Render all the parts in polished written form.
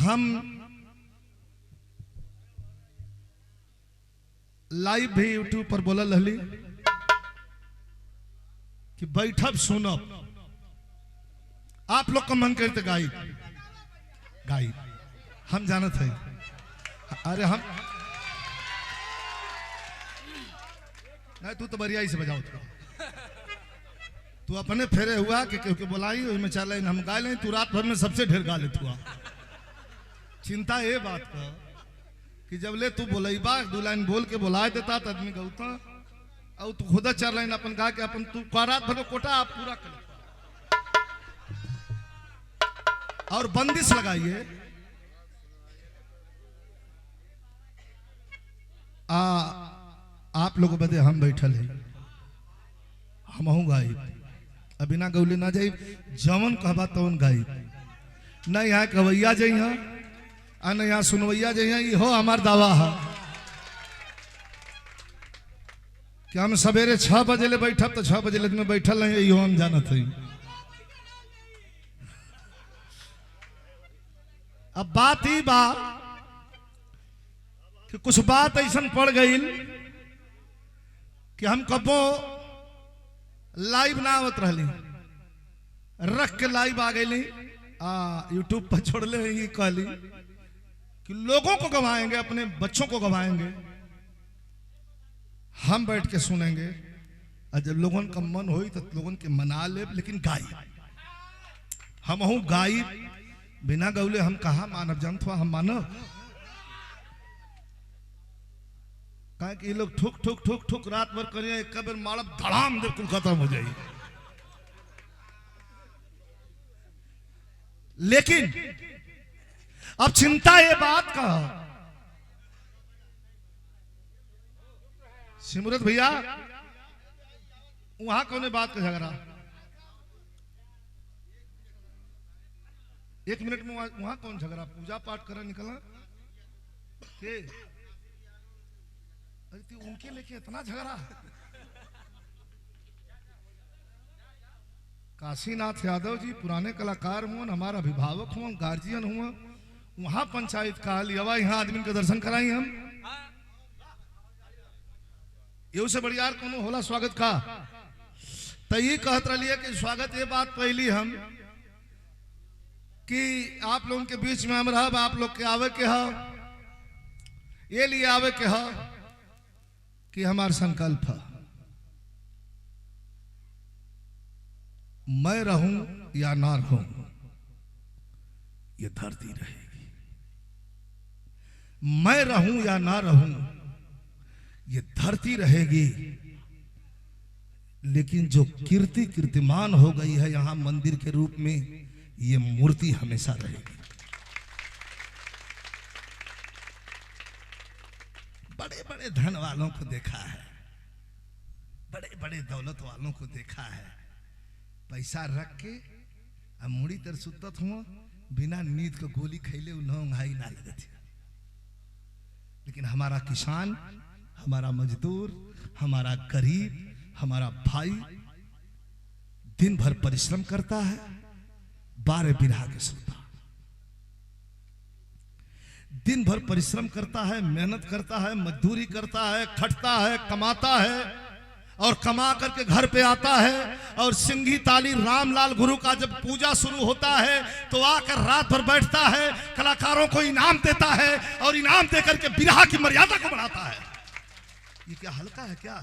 हम लाइव भी यूट्यूब पर बोलल रहली कि बैठब सुनब, आप लोग का मन करते गाई गाई, हम जानत है। अरे हम नहीं, तू तो बढ़िया से बजाओ, तू अपने फेरे हुआ कि क्योंकि बोलाई में चल हम गा लें, तू रात भर में सबसे ढेर गा ले। तू चिंता ये बात का कि जब ले तू बोलेबा 2 लाइन बोल के बुला देता तो आदमी गौता, और तू खुदा 4 लाइन अपन गा के अपन तू रात भर कोटा आप पूरा कर। और बंदिश लगाइए, आप लोगों बदे हम बैठल है, हम गाई, अभी ना गौली ना जाई, जवन कहबा तवन गाई, न यहाँ कवैया जाइ आ न यहाँ सुनवैया जाइ, हो हमार दावा है कि हम सवेरे 6 बजे ले बैठब तो 6 बजे ले में बैठल नहीं, इहो हम जानत है। अब बात ही बा कि कुछ बात ऐसा पड़ गई कि हम कबो लाइव ना आवत रहली, रख के लाइव आ गई यूट्यूब पर छोड़ ले, ये कहली कि लोगों को गवाएंगे, अपने बच्चों को गवाएंगे, हम बैठ के सुनेंगे, और जब लोगों का मन होई तो लोगों के मना ले, लेकिन गाई हम हूं गाई, बिना गौले हम कहा मानव जानत हुआ, हम मानव कहा कि ये लोग ठुक ठुक ठुक ठुक रात भर करिए, एक बार मारब धड़ाम दे कुल खत्म हो जाए। लेकिन अब चिंता ये बात का, सिमरत भैया वहां कौन बात का झगड़ा, 1 मिनट में वहां कौन झगड़ा, पूजा पाठ करा निकला के, अरे उनके लेके इतना झगड़ा। काशीनाथ यादव जी पुराने कलाकार हुआ, हमारा अभिभावक हुआ, गार्जियन हुआ, वहां पंचायत का लिया, यहाँ आदमी के दर्शन कराई हम, ये से बढ़िया कोनो होला स्वागत का। तो ये कहत रही कि स्वागत ये बात पहली हम कि आप लोगों के बीच में हम रहब, आप लोग के आवे के है, ये लिए आवे के है कि हमारा संकल्प है, मैं रहूं या ना रहूं ये धरती रहेगी, मैं रहूं या ना रहूं ये धरती रहेगी, लेकिन जो कीर्तिमान हो गई है यहां मंदिर के रूप में, ये मूर्ति हमेशा रहेगी। बड़े बड़े धन वालों को देखा है, बड़े बड़े दौलत वालों को देखा है, पैसा रख के मुड़ी तर सुतत हुआ, बिना नींद को गोली खैले उन्हें ना लगती। लेकिन हमारा किसान, हमारा मजदूर, हमारा गरीब, हमारा भाई दिन भर परिश्रम करता है, 12 बिरहा के सोता, दिन भर परिश्रम करता है, मेहनत करता है, मजदूरी करता है, खटता है, कमाता है, और कमा करके घर पे आता है, और सिंगी ताली रामलाल गुरु का जब पूजा शुरू होता है तो आकर रात भर बैठता है, कलाकारों को इनाम देता है, और इनाम देकर के बिरहा की मर्यादा को बढ़ाता है। ये क्या हल्का है, क्या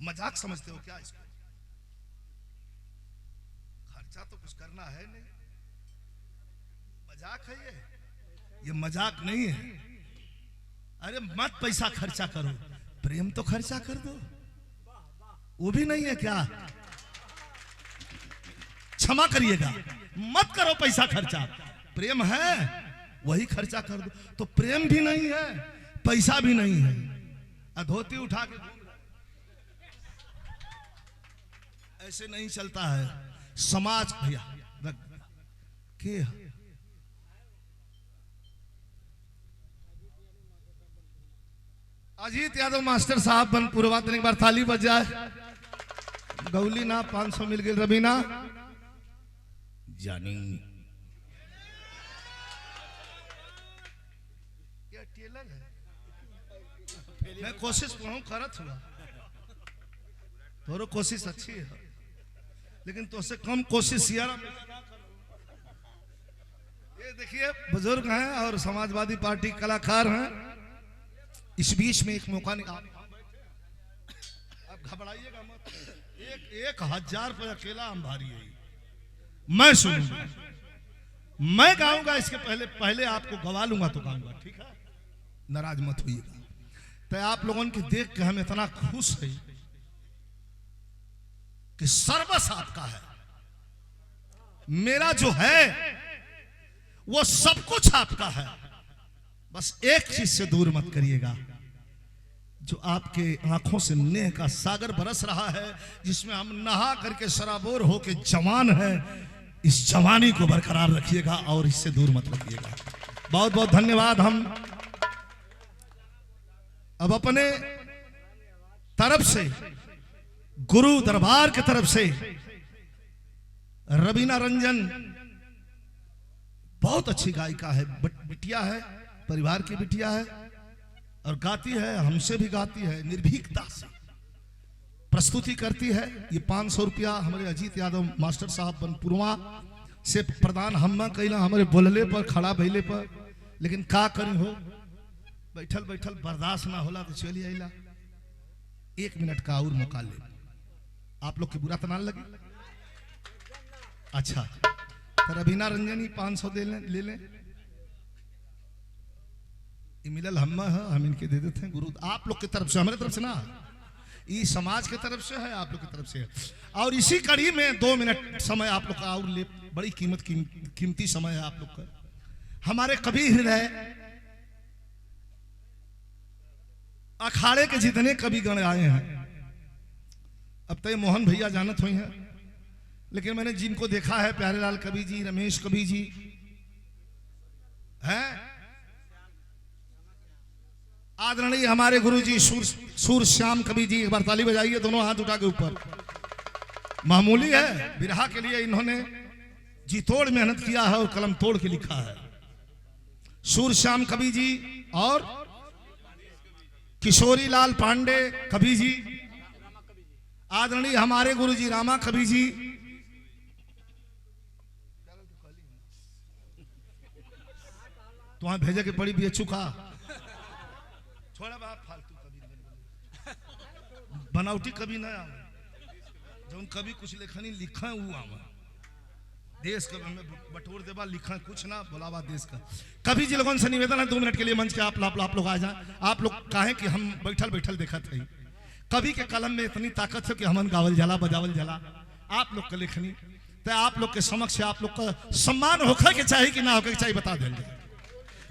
मजाक समझते हो क्या इसको? खर्चा तो कुछ करना है नहीं, मजाक है ये मजाक नहीं है। अरे मत पैसा खर्चा करो, प्रेम तो खर्चा कर दो, वो भी नहीं है क्या? क्षमा करिएगा, मत करो पैसा खर्चा, प्रेम है वही खर्चा कर दो। तो प्रेम भी नहीं है, पैसा भी नहीं है, धोती उठा के ऐसे नहीं चलता है समाज। भैया के अजीत यादव मास्टर साहब बन पूर्वा दिन एक बार थाली बज जाए, गौली ना 500 मिल गए, रबीना जानी मैं कोशिश कहूँ करत हुआ तोरो कोशिश अच्छी है, लेकिन तो से कम कोशिश यार। ये देखिए बुजुर्ग हैं और समाजवादी पार्टी कलाकार हैं। इस बीच में एक मौका निकाल, अब घबराइएगा मत। 1000 पर अकेला हम भारी है। मैं सुनूंगा, मैं गाऊंगा, इसके पहले आपको गवा लूंगा तो गाऊंगा, ठीक है? नाराज मत होइएगा। तो आप लोगों की देख के हम इतना खुश है कि सर्वस आपका है। मेरा जो है वो सब कुछ आपका है। बस एक चीज से दूर मत करिएगा, जो आपके आंखों से नेह का सागर बरस रहा है, जिसमें हम नहा करके सराबोर होके जवान है, इस जवानी को बरकरार रखिएगा और इससे दूर मत रखिएगा। बहुत बहुत धन्यवाद। हम अब अपने तरफ से, गुरु दरबार की तरफ से, रवीना रंजन बहुत अच्छी गायिका है, बिटिया है, परिवार की बिटिया है और गाती है, हमसे भी गाती है, निर्भीकता से प्रस्तुति करती है। ये 500 रुपया हमारे अजीत यादव मास्टर साहब बनपुरवा से प्रदान हम कहना हमारे बोलले पर, खड़ा भइले पर, लेकिन का करी हो, बैठल बैठल बर्दाश्त ना होला तो चलिए आइला। 1 मिनट का और मौका ले, आप लोग के बुरा तो ना लगे? अच्छा तो रवीना रंजन ही 500 ले लें। मिलल हम इनके दे देते हैं। गुरु आप लोग की तरफ से, हमारे तरफ से ना, ये समाज की तरफ से है, आप लोग की तरफ से है। और इसी कड़ी में 2 मिनट समय आप लोग का और ले, बड़ी कीमती समय है आप लोग का। हमारे कवि हृदय अखाड़े के जितने कवि गण आए हैं, अब तय मोहन भैया जानत हुई हैं, लेकिन मैंने जिनको देखा है, प्यारेलाल कवि जी, रमेश कवि जी हैं, आदरणीय हमारे गुरु जी सूर श्याम कवि जी, एक बार ताली बजाइए दोनों हाथ उठा के ऊपर। मामूली है, बिरहा के लिए इन्होंने जी तोड़ मेहनत किया है और कलम तोड़ के लिखा है। सूर श्याम कवि जी और किशोरी लाल पांडे कवि जी, आदरणीय हमारे गुरु जी रामा कवि जी, तो वहां भेजे के पड़ी भी चुका थोड़ा बात फालतू कभी बनावटी कभी ना आवे, जौन कभी कुछ लेखनी लिखा वो आवा, देश का हमें बटोर देवा, लिखा कुछ ना बोलावा देश का। कभी जी लोगों से निवेदन है 2 मिनट के लिए मंच के आप लोग आ जाए। आप लोग कहें कि हम बैठल बैठल देखा थे, कभी के कलम में इतनी ताकत है कि हमन गावल जाला बजावल जाला। आप लोग का लेखनी तो आप लोग के समक्ष आप लोग का सम्मान होकर के चाहिए कि ना होकर के चाहिए बता देंगे।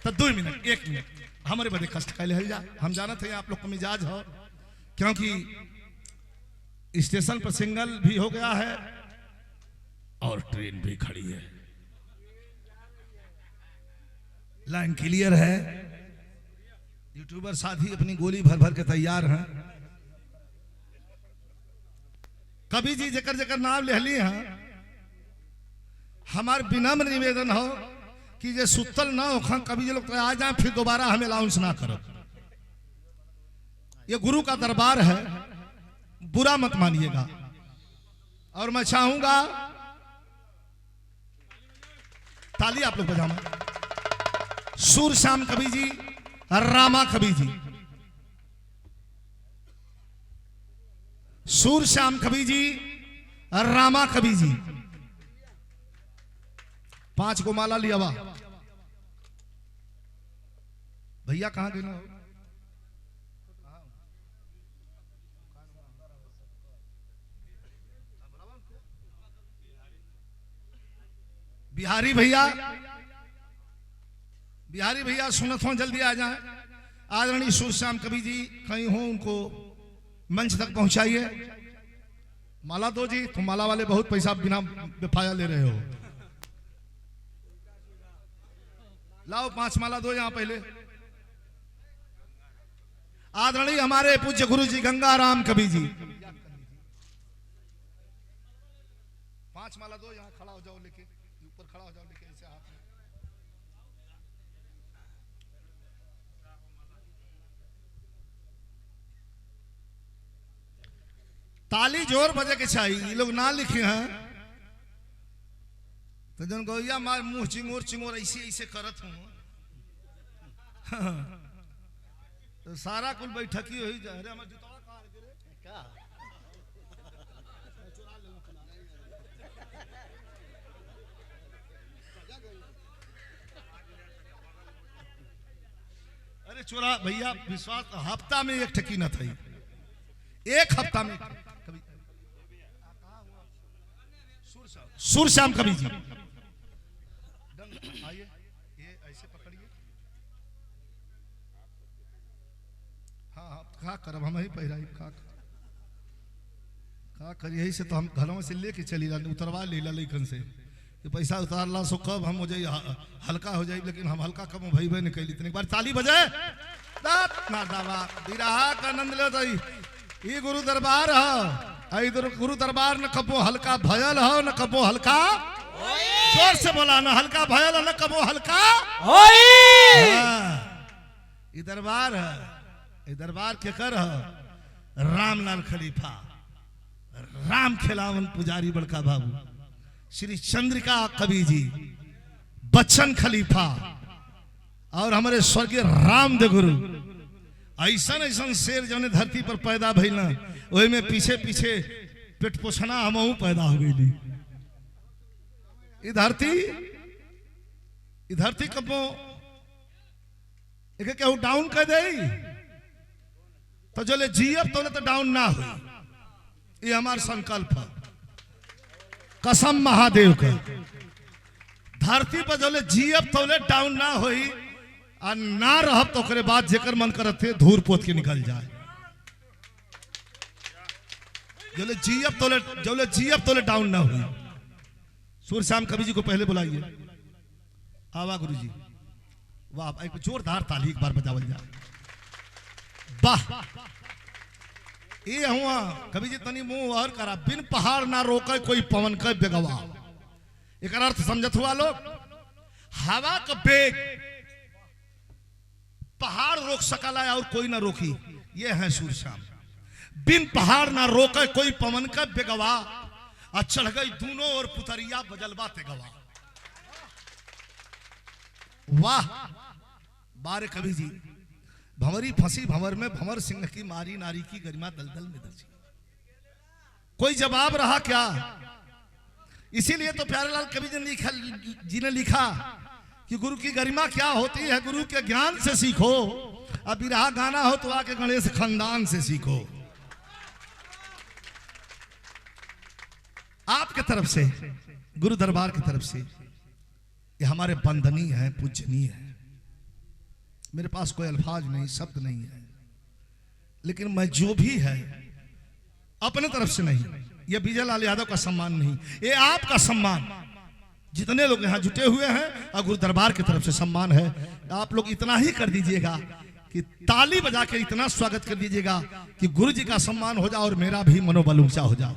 तो 2 मिनट 1 मिनट हमारे बड़े कष्ट कैले हल जा। हम जानते हैं आप लोग का मिजाज हो, क्योंकि स्टेशन पर सिग्नल भी हो गया है और ट्रेन भी खड़ी है, लाइन क्लियर है, यूट्यूबर साथी अपनी गोली भर भर के तैयार हैं। कभी जी जकर जकर नाम ले ली हैं, हमार विनम्र निवेदन हो कि ये सुतल ना हो, कभी ये लोग आ जाए फिर दोबारा हमें अलाउंस ना करो। ये गुरु का दरबार है, बुरा मत मानिएगा। और मैं चाहूंगा ताली आप लोग बजाना। सूर श्याम कवि जी, रामा कवि जी, सूर श्याम कवि जी, रामा कवि जी, 5 को माला लिया वा। भैया कहां गए ना? बिहारी भैया, बिहारी भैया सुनत हो, जल्दी आ जाए। आदरणीय सूर श्याम कवि जी कहीं हो, उनको मंच तक पहुंचाइए। माला दो जी, तुम माला वाले बहुत पैसा बिना बेफाया ले रहे हो। लाओ 5 माला दो यहां पहले। आदरणीय हमारे पूज्य गुरु जी गंगाराम कवि जी, 5 माला दो, यहां खड़ा हो जाओ लेके, ऊपर खड़ा हो जाओ लेके, ऐसे हाथ में। ताली जोर बजे के चाहिए, ये लोग ना लिखे हैं तो जन गौया मार मुंह चिंगोर चिंगोर ऐसे ऐसे करत हूँ तो सारा कुल बैठकी हो जा। अरे हमारे जुतवा कहाँ गिरे का अरे चोरा भैया विश्वास हफ्ता में एक ठकी न थी, एक हफ्ता में कभी सुर श्याम कवि जी आइए, ये ऐसे पकड़िए। हाँ हाँ क्या करब हम ही पहराई का करिए, यही से तो हम घरों से लेके चली उतरवा लीला लेखन से कि पैसा उतारला सो कब हम हो जाए हल्का हो जाए, लेकिन हम हल्का कम भाई बहन निकल इतने बार ताली बजे ना दावा बिरहा का आनंद ले तो ये गुरु दरबार है, इधर गुरु दरबार न कबो हल्का भयल हो न कबो हल्का, जोर से बोला ना हल्का भयल न कबो हल्का ये दरबार है, ये दरबार के कर है रामलाल खलीफा, राम खिलावन पुजारी बड़का बाबू, श्री चंद्रिका कवि जी, बच्चन खलीफा और हमारे स्वर्गीय रामदेव गुरु, ऐसा ऐसा शेर जो धरती पर पैदा भइल ना वही में पीछे पीछे पेट पोछना हमहू पैदा हो गई। धरती कबो एक केहू डाउन कर दे तो जो ले जियब तो डाउन ना हो, ये हमार संकल्प है कसम महादेव के। धरती पर जो ले जियब तो ले डाउन ना होई और ना रहब तो करे बाद जेकर मन करते धूर पोत के निकल जाए। जो ले जियब तो ले डाउन ना हुई। सूर श्याम कवि जी को पहले बुलाइए। आवा गुरु जी, वाह एक जोरदार ताली एक बार बजावल जाए। वाह ये हुआ कवि जी तनी मुंह और करा, बिन पहाड़ ना रोके कोई पवन के बेगवा। एक अर्थ समझत हुआ लोग, हवा का बेग पहाड़ रोक सकला और कोई ना रोकी, ये है सूर श्याम। बिन पहाड़ ना रोके कोई पवन का बेगवा, और चढ़ गई दोनों और पुतरिया बजलवा ते गवा। वाह बारे कवि जी, भंवरी फंसी भंवर में भंवर सिंह की मारी नारी की गरिमा दलदल में दर्जी। कोई जवाब रहा क्या? इसीलिए तो प्यारेलाल कवि जी ने लिखा कि गुरु की गरिमा क्या होती है, गुरु के ज्ञान से सीखो। अब बिरहा गाना हो तो आके गणेश खानदान से सीखो। आपके तरफ से, गुरु दरबार की तरफ से ये हमारे बंदनीय है, पूजनीय है। मेरे पास कोई अल्फाज नहीं, शब्द नहीं है, लेकिन मैं जो भी है अपने तरफ से नहीं, ये विजय लाल यादव का सम्मान नहीं, ये आपका सम्मान, जितने लोग यहाँ जुटे हुए हैं और गुरु दरबार की तरफ से सम्मान है। आप लोग इतना ही कर दीजिएगा कि ताली बजा के इतना स्वागत कर दीजिएगा कि गुरु जी का सम्मान हो जाए और मेरा भी मनोबल ऊंचा हो जाए।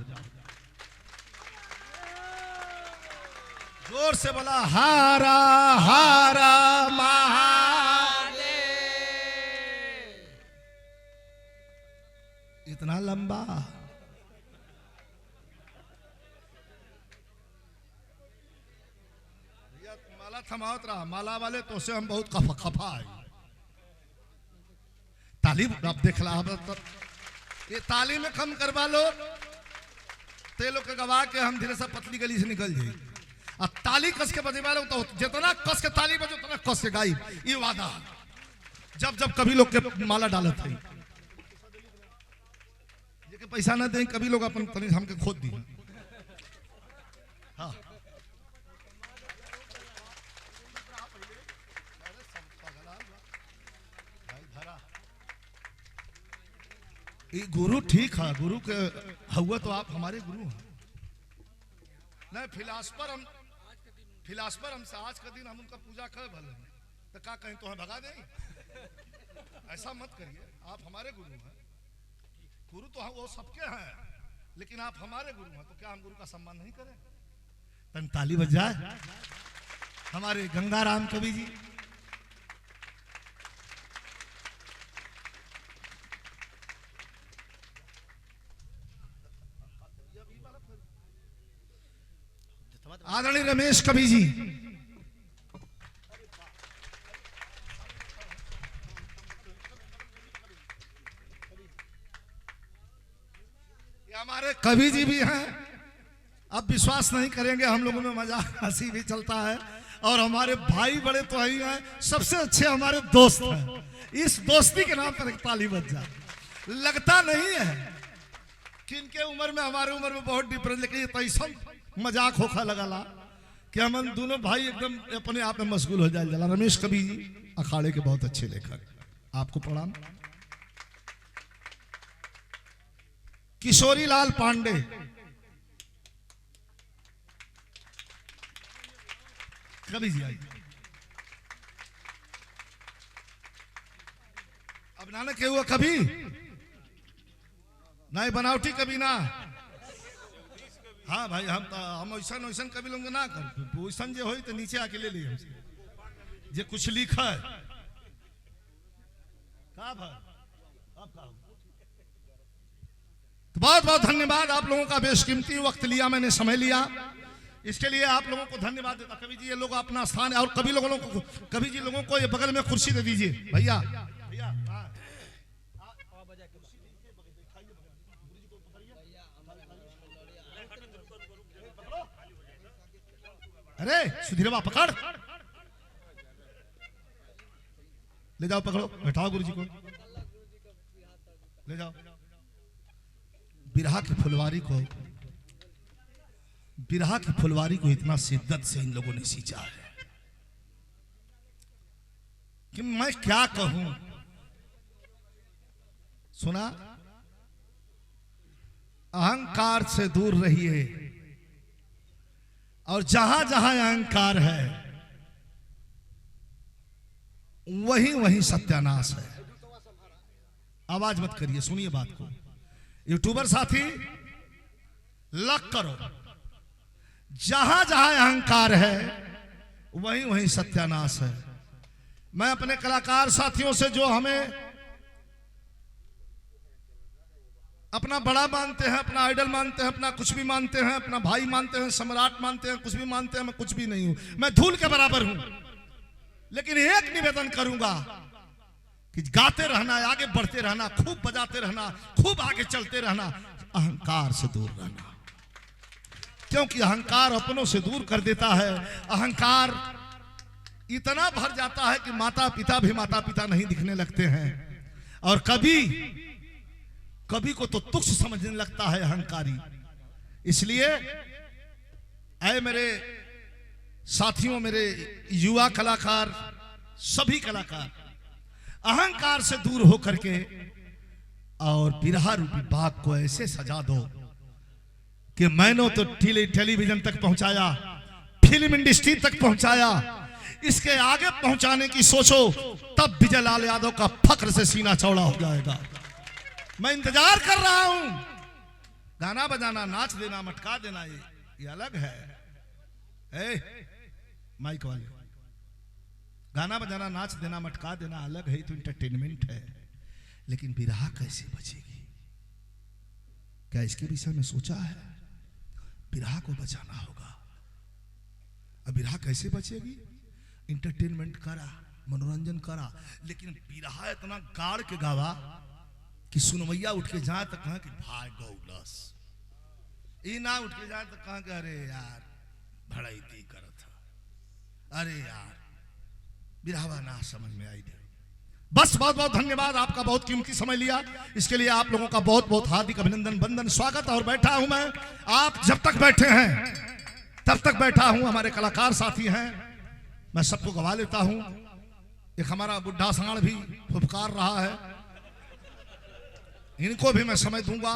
जोर से बोला हारा हारा महादेव। इतना लंबा माला थमावत रहा, माला वाले तो से हम बहुत खफा है। तालीम आप देख ला, ये ताली में कम करवा लो ते लोग के गवा के हम धीरे से पतली गली से निकल जाए। और ताली कस के बजे वाले तो जितना कस के ताली बजे उतना कस के गाई, ये वादा। जब जब कभी लोग के माला डालत है, ये पैसा ना दें, कभी लोग अपन तनी हमके खोद दी। हाँ ये गुरु ठीक है, गुरु के हुआ तो आप हमारे गुरु हैं। नहीं फिलासफर हमसे आज का दिन हम उनका पूजा कर भले तो क्या कहें तो हम भगा दें? ऐसा मत करिए, आप हमारे गुरु हैं। गुरु तो हम वो सबके हैं, लेकिन आप हमारे गुरु हैं, तो क्या हम गुरु का सम्मान नहीं करें? तन ताली बज जाए हमारे गंगाराम कवि जी। रमेश कवि जी। हमारे कवि जी भी हैं। अब विश्वास नहीं करेंगे, हम लोगों में मजाक हंसी भी चलता है। और हमारे भाई बड़े तो ही हैं, सबसे अच्छे हमारे दोस्त हैं। इस दोस्ती के नाम पर एक ताली बज जाए। लगता नहीं है कि इनके उम्र में हमारे उम्र में बहुत डिफरेंस, लेकिन तो ऐसा मजाक होखा लगा कि हम दोनों भाई एकदम अपने आप में मशगूल हो जाए। रमेश कवि जी अखाड़े के बहुत अच्छे लेखक, आपको प्रणाम। किशोरी लाल पांडे, कवि जी आई। अब नानक के हुआ कभी नहीं बनावटी कभी ना। हाँ भाई, हम ऐसा वैसा कभी लोग ना कर वैसा जो हो तो नीचे आके ले ली हमसे जे कुछ लिखा है का भाई। तो बहुत बहुत धन्यवाद आप लोगों का, बेशकीमती वक्त लिया, मैंने समय लिया, इसके लिए आप लोगों को धन्यवाद देता। कवि जी ये लोग अपना स्थान है, और कभी लोगों को, कवि जी लोगों को ये बगल में कुर्सी दे दीजिए भैया। अरे सुधीरवा पकड़, ले जाओ, पकड़ो, बैठाओ गुरु जी को, ले जाओ। बिरहा की फुलवारी को इतना शिद्दत से इन लोगों ने सींचा है कि मैं क्या कहूं। सुना, अहंकार से दूर रहिए, और जहां जहां अहंकार है वहीं वहीं सत्यानाश है। आवाज मत करिए, सुनिए बात को। यूट्यूबर साथी लक करो, जहां जहां अहंकार है वहीं वहीं सत्यानाश है। मैं अपने कलाकार साथियों से, जो हमें अपना बड़ा मानते हैं, अपना आइडल मानते हैं, अपना कुछ भी मानते हैं, अपना भाई मानते हैं, सम्राट मानते हैं, कुछ भी मानते हैं, मैं कुछ भी नहीं हूं, मैं धूल के बराबर हूं। लेकिन एक निवेदन करूंगा कि गाते रहना, आगे बढ़ते रहना, खूब बजाते रहना, खूब आगे चलते रहना, अहंकार से दूर रहना, क्योंकि अहंकार अपनों से दूर कर देता है। अहंकार इतना भर जाता है कि माता पिता भी माता पिता नहीं दिखने लगते हैं, और कभी को तो तुच्छ समझने लगता है अहंकारी। इसलिए ऐ मेरे साथियों, मेरे युवा कलाकार, सभी कलाकार, अहंकार से दूर होकर के और बिरहा रूपी बाग को ऐसे सजा दो कि मैंने तो टेलीविजन तक पहुंचाया, फिल्म इंडस्ट्री तक पहुंचाया, इसके आगे पहुंचाने की सोचो, तब विजय लाल यादव का फक्र से सीना चौड़ा हो जाएगा। मैं इंतजार कर रहा हूं। गाना बजाना, नाच देना, मटका देना, ये अलग है। माइक वाले, गाना बजाना, नाच देना, मटका देना अलग है, तो एंटरटेनमेंट है। लेकिन बिरहा कैसे बचेगी? क्या इसके विषय में सोचा है? बिरहा को बचाना होगा। अब बिरहा कैसे बचेगी? इंटरटेनमेंट करा, मनोरंजन करा, लेकिन बिरहा इतना गाड़ के गावा कि सुनवैया उठ के जाए तो कहा कि भाई गौलस, ये ना उठ के जाए तो कहा कि अरे यार भड़ैती करत था, अरे यार बिरहवा ना समझ में आई। बस बहुत बहुत धन्यवाद, आपका बहुत कीमती समय लिया, इसके लिए आप लोगों का बहुत बहुत हार्दिक अभिनंदन, वंदन, स्वागत। और बैठा हूं मैं, आप जब तक बैठे हैं तब तक बैठा हूं। हमारे कलाकार साथी हैं, मैं सबको गवा लेता हूं। एक हमारा बुढ़ा साण भी फुफकार रहा है, इनको भी मैं समय दूंगा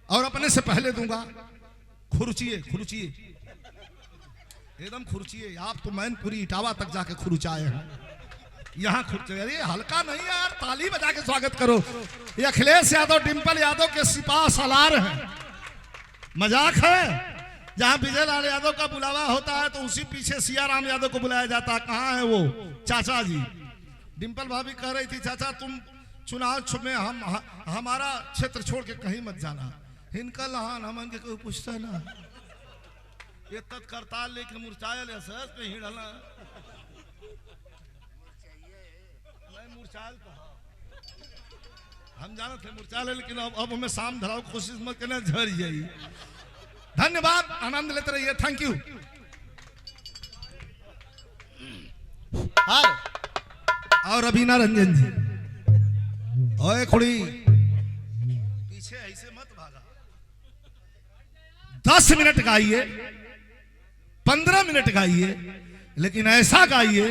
और अपने से पहले दूंगा। खुरचिए एकदम खुरचिए। आप तो मैनपुरी इटावा तक जाके खुरचाए हैं, यहाँ खुरचे। अरे हल्का नहीं यार, ताली बजा के स्वागत करो। ये अखिलेश यादव, डिंपल यादव के सिपाह सालार हैं। मजाक है? जहां विजय लाल यादव का बुलावा होता है तो उसी पीछे सियाराम यादव को बुलाया जाता है। कहाँ है वो चाचा जी? डिंपल भाभी कह रही थी, चाचा तुम चुनाव में हमारा क्षेत्र छोड़ के कहीं मत जाना। इनका लहान हम कोई पूछता ना, ये तत्कर्ता लेके मुरझायल असर पे ही डाला नहीं मुरझायल कहा हम जाना थे मुरझायल लेकिन अब हमें शाम धराओ कोशिश मत करना झड़ जाई धन्यवाद आनंद लेते रहिए थैंक यू हाँ और अभिना रंजन जी ओए खुड़ी पीछे ऐसे मत भागा 10 मिनट गाइए 15 मिनट गाइए लेकिन ऐसा गाइए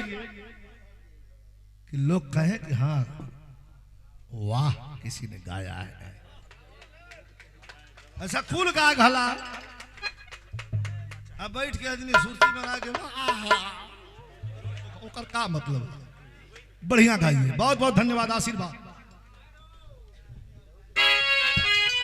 कि लोग कहें कि हाँ वाह किसी ने गाया है ऐसा कुल गा घला अब बैठ के आदमी सुरती बना के ओकर का मतलब बढ़िया गाइए बहुत बहुत धन्यवाद आशीर्वाद